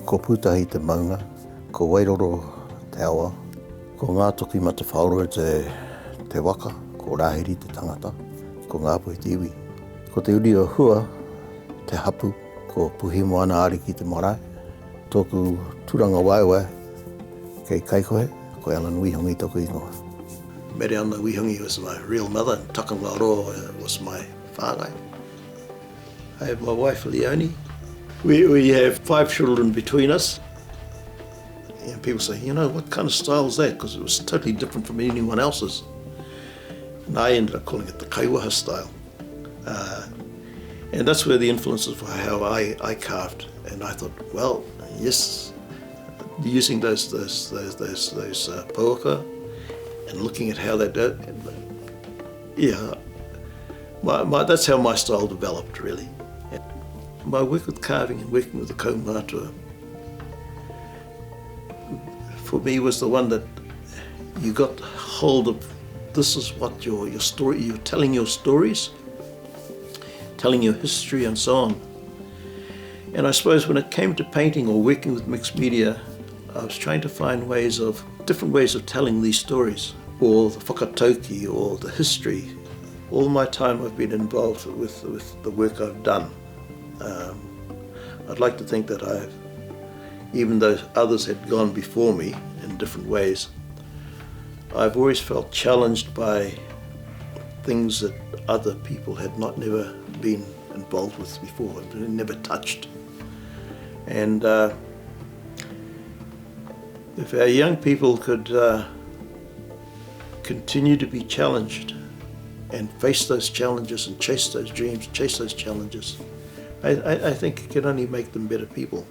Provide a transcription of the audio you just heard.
Ko pūtahi te maunga, ko wairoro te awa, ko ngā toki ma te whaoro te waka, ko rāhiri te tangata, ko Ngāpuhi te iwi. Ko te uri o hua, te hapu, ko puhi moana ari ki te marae. Tōku turanga waiwai, kei Kaikohe, ko Elam Wihongi tōku ingoa. Meriana Wihongi was my real mother, and Takangaro was my whāngai. I have my wife, Leonie. We have 5 children between us. And people say, you know, what kind of style is that? Because it was totally different from anyone else's. And I ended up calling it the Kaiwaha style. And that's where the influences for how I carved. And I thought, well, yes, using those pauaka and looking at how they do, yeah, that's how my style developed, really. My work with carving and working with the kaumātua, for me, was the one that you got hold of. This is what your story, you're telling your stories, telling your history and so on. And I suppose when it came to painting or working with mixed media, I was trying to find different ways of telling these stories, or the whakatauki, or the history. All my time I've been involved with the work I've done. I'd like to think that even though others had gone before me in different ways, I've always felt challenged by things that other people had never been involved with before, never touched. And if our young people could continue to be challenged and face those challenges and chase those dreams, chase those challenges, I think it can only make them better people.